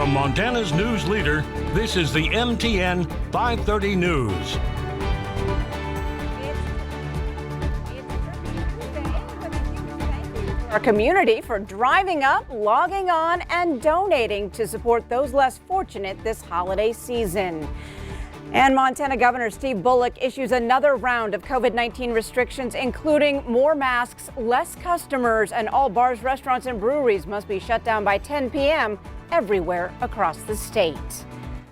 From Montana's news leader, this is the MTN 530 News. Our community for driving up, logging on, and donating to support those less fortunate this holiday season. And Montana Governor Steve Bullock issues another round of COVID-19 restrictions, including more masks, less customers, and all bars, restaurants, and breweries must be shut down by 10 p.m. everywhere across the state.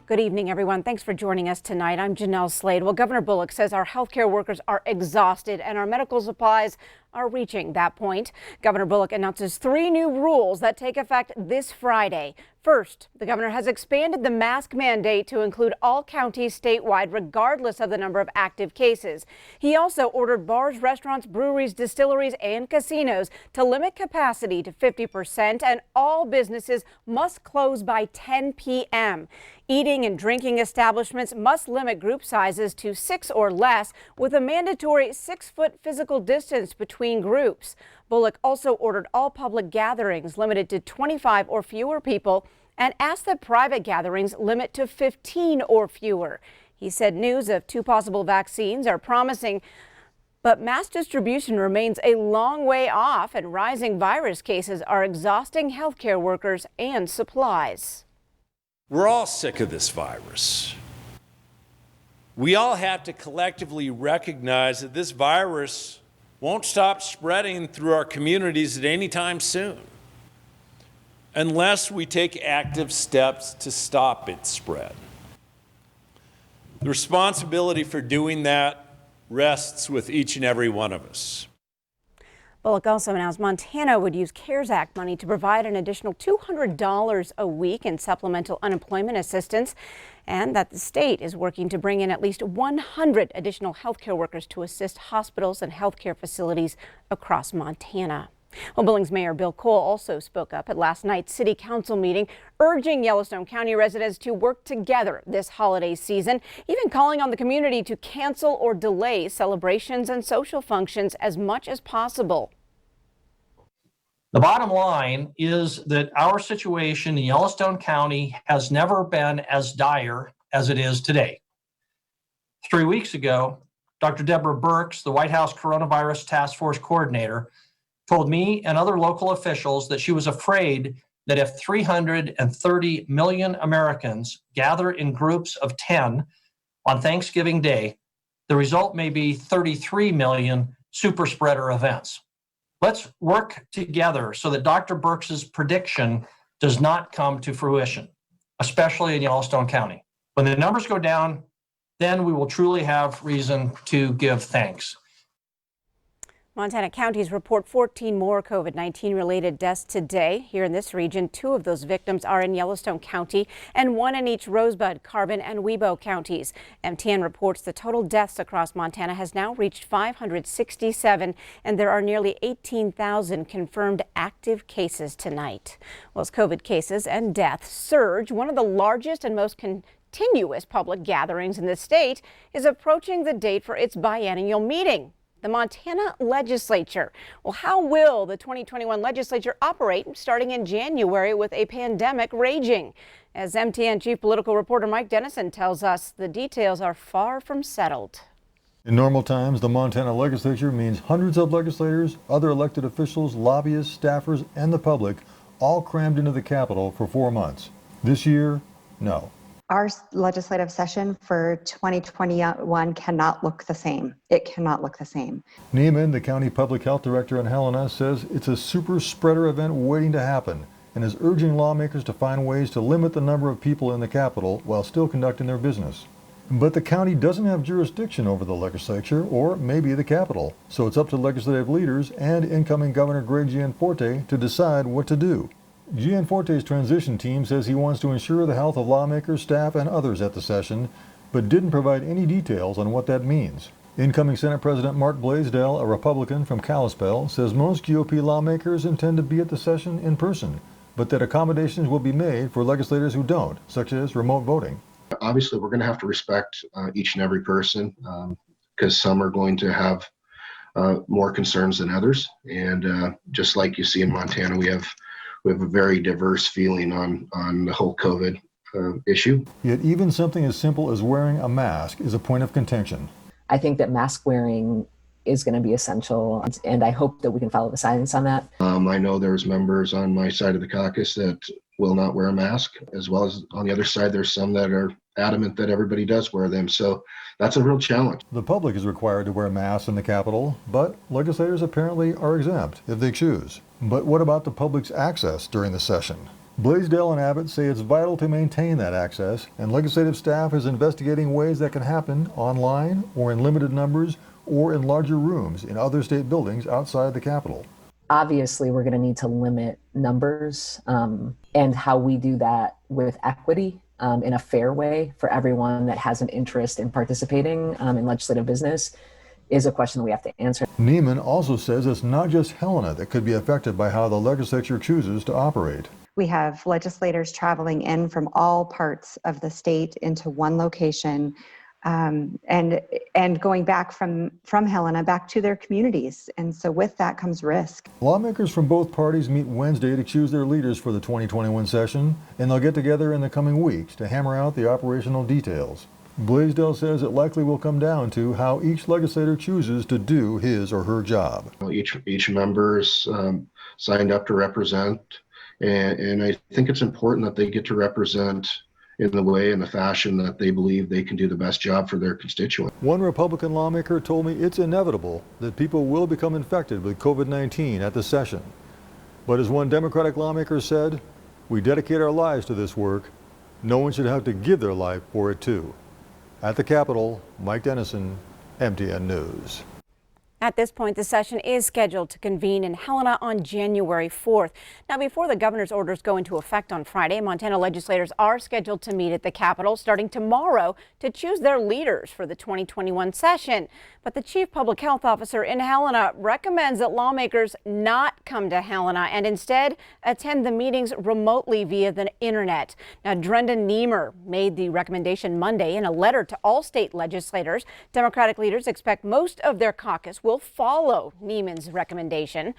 Good evening, everyone. Thanks for joining us tonight. I'm Jeanelle Slade. Well, Governor Bullock says our healthcare workers are exhausted and our medical supplies are reaching that point. Governor Bullock announces 3 new rules that take effect this Friday. First, the governor has expanded the mask mandate to include all counties statewide, regardless of the number of active cases. He also ordered bars, restaurants, breweries, distilleries, and casinos to limit capacity to 50%, and all businesses must close by 10 p.m. Eating and drinking establishments must limit group sizes to 6 or less, with a mandatory 6-foot physical distance between groups. Bullock also ordered all public gatherings limited to 25 or fewer people and asked that private gatherings limit to 15 or fewer. He said news of 2 possible vaccines are promising, but mass distribution remains a long way off, and rising virus cases are exhausting healthcare workers and supplies. We're all sick of this virus. We all have to collectively recognize that this virus won't stop spreading through our communities at any time soon unless we take active steps to stop its spread. The responsibility for doing that rests with each and every one of us. Bullock also announced Montana would use CARES Act money to provide an additional $200 a week in supplemental unemployment assistance, and that the state is working to bring in at least 100 additional healthcare workers to assist hospitals and healthcare facilities across Montana. Well, Billings Mayor Bill Cole also spoke up at last night's city council meeting, urging Yellowstone County residents to work together this holiday season, even calling on the community to cancel or delay celebrations and social functions as much as possible. The bottom line is that our situation in Yellowstone County has never been as dire as it is today. 3 weeks ago, Dr. Deborah Birx, the White House Coronavirus Task Force Coordinator, told me and other local officials that she was afraid that if 330 million Americans gather in groups of 10 on Thanksgiving Day, the result may be 33 million super spreader events. Let's work together so that Dr. Birx's prediction does not come to fruition, especially in Yellowstone County. When the numbers go down, then we will truly have reason to give thanks. Montana counties report 14 more COVID-19 related deaths today. Here in this region, 2 of those victims are in Yellowstone County and 1 in each Rosebud, Carbon, and Webo counties. MTN reports the total deaths across Montana has now reached 567, and there are nearly 18,000 confirmed active cases tonight. Well, as COVID cases and deaths surge, one of the largest and most continuous public gatherings in the state is approaching the date for its biennial meeting. The Montana legislature. Well, how will the 2021 legislature operate starting in January with a pandemic raging? As MTN chief political reporter Mike Dennison tells us, the details are far from settled. In normal times, the Montana legislature means hundreds of legislators, other elected officials, lobbyists, staffers, and the public all crammed into the Capitol for 4 months. This year, no. Our legislative session for 2021 cannot look the same. It cannot look the same. Neiman, the county public health director in Helena, says it's a super spreader event waiting to happen and is urging lawmakers to find ways to limit the number of people in the Capitol while still conducting their business. But the county doesn't have jurisdiction over the legislature or maybe the Capitol, so it's up to legislative leaders and incoming Governor Greg Gianforte to decide what to do. Gianforte's transition team says he wants to ensure the health of lawmakers, staff, and others at the session, but didn't provide any details on what that means. Incoming Senate President Mark Blaisdell, a Republican from Kalispell, says most GOP lawmakers intend to be at the session in person, but that accommodations will be made for legislators who don't, such as remote voting. Obviously, we're going to have to respect each and every person because some are going to have more concerns than others. And just like you see in Montana, we have we have a very diverse feeling on the whole COVID issue. Yet even something as simple as wearing a mask is a point of contention. I think that mask wearing is going to be essential, and I hope that we can follow the science on that. I know there's members on my side of the caucus that will not wear a mask, as well as on the other side, there's some that are adamant that everybody does wear them. So that's a real challenge. The public is required to wear masks in the Capitol, but legislators apparently are exempt if they choose. But what about the public's access during the session? Blaisdell and Abbott say it's vital to maintain that access, and legislative staff is investigating ways that can happen online or in limited numbers or in larger rooms in other state buildings outside the Capitol. Obviously, we're going to need to limit numbers, and how we do that with equity in a fair way for everyone that has an interest in participating in legislative business is a question that we have to answer. Neiman also says it's not just Helena that could be affected by how the legislature chooses to operate. We have legislators traveling in from all parts of the state into one location, and going back from Helena back to their communities. And so with that comes risk. Lawmakers from both parties meet Wednesday to choose their leaders for the 2021 session, and they'll get together in the coming weeks to hammer out the operational details. Blaisdell says it likely will come down to how each legislator chooses to do his or her job. Each member is signed up to represent, and I think it's important that they get to represent in the way and the fashion that they believe they can do the best job for their constituent. One Republican lawmaker told me it's inevitable that people will become infected with COVID-19 at the session. But as one Democratic lawmaker said, we dedicate our lives to this work. No one should have to give their life for it too. At the Capitol, Mike Dennison, MTN News. At this point, the session is scheduled to convene in Helena on January 4th. Now, before the governor's orders go into effect on Friday, Montana legislators are scheduled to meet at the Capitol starting tomorrow to choose their leaders for the 2021 session. But the chief public health officer in Helena recommends that lawmakers not come to Helena and instead attend the meetings remotely via the internet. Now, Drenda Niemer made the recommendation Monday in a letter to all state legislators. Democratic leaders expect most of their caucus will follow Neiman's recommendation.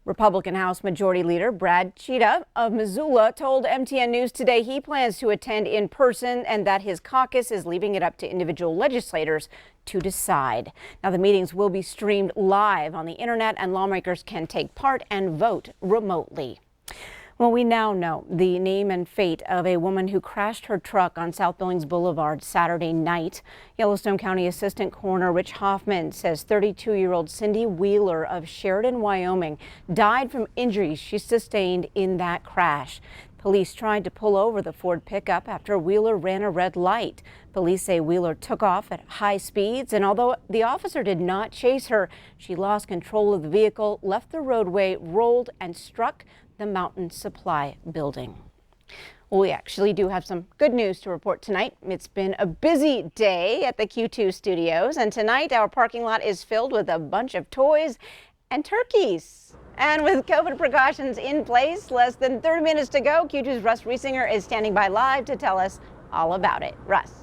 Republican House Majority Leader Brad Cheetah of Missoula told MTN News today he plans to attend in person and that his caucus is leaving it up to individual legislators to decide. Now, the meetings will be streamed live on the internet and lawmakers can take part and vote remotely. Well, we now know the name and fate of a woman who crashed her truck on South Billings Boulevard Saturday night. Yellowstone County Assistant Coroner Rich Hoffman says 32-year-old Cindy Wheeler of Sheridan, Wyoming, died from injuries she sustained in that crash. Police tried to pull over the Ford pickup after Wheeler ran a red light. Police say Wheeler took off at high speeds, and although the officer did not chase her, she lost control of the vehicle, left the roadway, rolled, and struck the Mountain Supply building. Well, we actually do have some good news to report tonight. It's been a busy day at the Q2 studios, and tonight our parking lot is filled with a bunch of toys and turkeys. And with COVID precautions in place, less than 30 minutes to go, Q2's Russ Riesinger is standing by live to tell us all about it. Russ.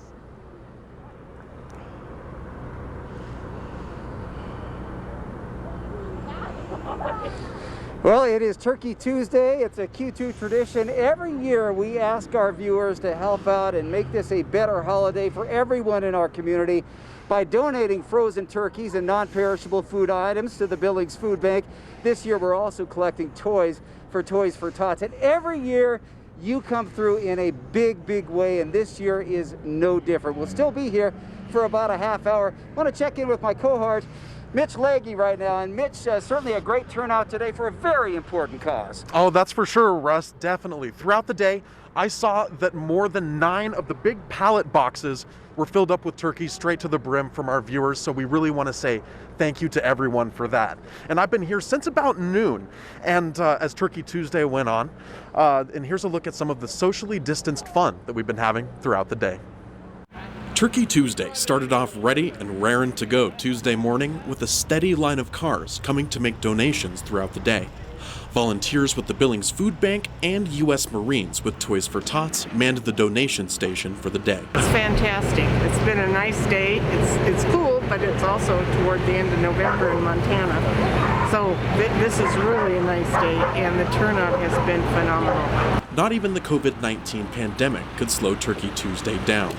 Well, it is Turkey Tuesday. It's a Q2 tradition. Every year we ask our viewers to help out and make this a better holiday for everyone in our community by donating frozen turkeys and non-perishable food items to the Billings Food Bank. This year we're also collecting toys for Tots. And every year you come through in a big way, and this year is no different. We'll still be here for about a half hour. I want to check in with my cohort, Mitch Legge, right now. And Mitch, certainly a great turnout today for a very important cause. Oh, that's for sure, Russ, definitely. Throughout the day, I saw that more than 9 of the big pallet boxes were filled up with turkeys straight to the brim from our viewers, so we really want to say thank you to everyone for that. And I've been here since about noon, and as Turkey Tuesday went on, and here's a look at some of the socially distanced fun that we've been having throughout the day. Turkey Tuesday started off ready and raring to go Tuesday morning with a steady line of cars coming to make donations throughout the day. Volunteers with the Billings Food Bank and U.S. Marines with Toys for Tots manned the donation station for the day. It's fantastic. It's been a nice day. It's cool, but it's also toward the end of November in Montana. So this is really a nice day, and the turnout has been phenomenal. Not even the COVID-19 pandemic could slow Turkey Tuesday down.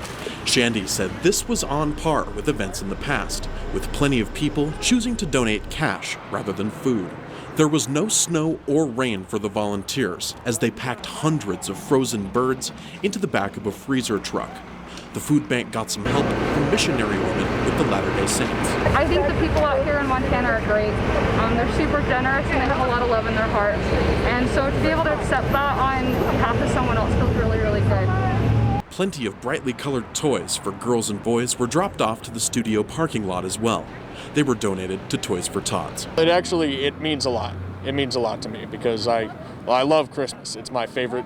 Shandy said this was on par with events in the past, with plenty of people choosing to donate cash rather than food. There was no snow or rain for the volunteers as they packed hundreds of frozen birds into the back of a freezer truck. The food bank got some help from missionary women with the Latter-day Saints. I think the people out here in Montana are great. They're super generous and they have a lot of love in their heart. And so to be able to accept that on behalf of someone else feels really, really good. Plenty of brightly colored toys for girls and boys were dropped off to the studio parking lot as well. They were donated to Toys for Tots. It means a lot. It means a lot to me because I love Christmas. It's my favorite.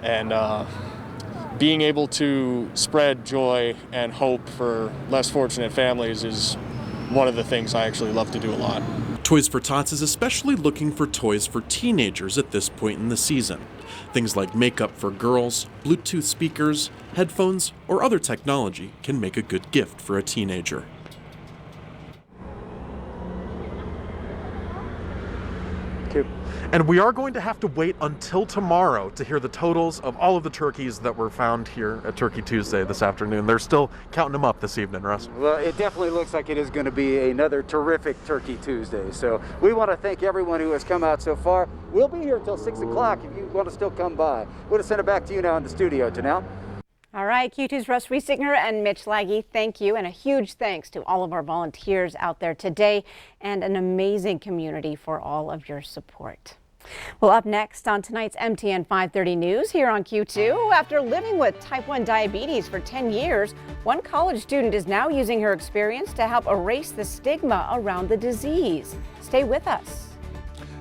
And being able to spread joy and hope for less fortunate families is one of the things I actually love to do a lot. Toys for Tots is especially looking for toys for teenagers at this point in the season. Things like makeup for girls, Bluetooth speakers, headphones, or other technology can make a good gift for a teenager. And we are going to have to wait until tomorrow to hear the totals of all of the turkeys that were found here at Turkey Tuesday this afternoon. They're still counting them up this evening, Russ. Well, it definitely looks like it is going to be another terrific Turkey Tuesday. So we want to thank everyone who has come out so far. We'll be here till 6 o'clock if you want to still come by. We're going to send it back to you now in the studio, Jeanelle. All right, Q2's Russ Riesinger and Mitch Laggy, thank you. And a huge thanks to all of our volunteers out there today and an amazing community for all of your support. Well, up next on tonight's MTN 530 News here on Q2, after living with type 1 diabetes for 10 years, one college student is now using her experience to help erase the stigma around the disease. Stay with us.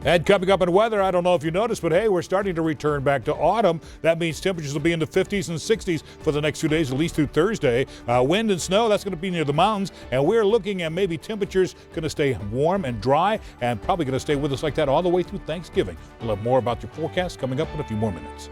And coming up in weather, I don't know if you noticed, but hey, we're starting to return back to autumn. That means temperatures will be in the 50s and 60s for the next few days, at least through Thursday. Wind and snow, that's going to be near the mountains. And we're looking at maybe temperatures going to stay warm and dry and probably going to stay with us like that all the way through Thanksgiving. We'll have more about your forecast coming up in a few more minutes.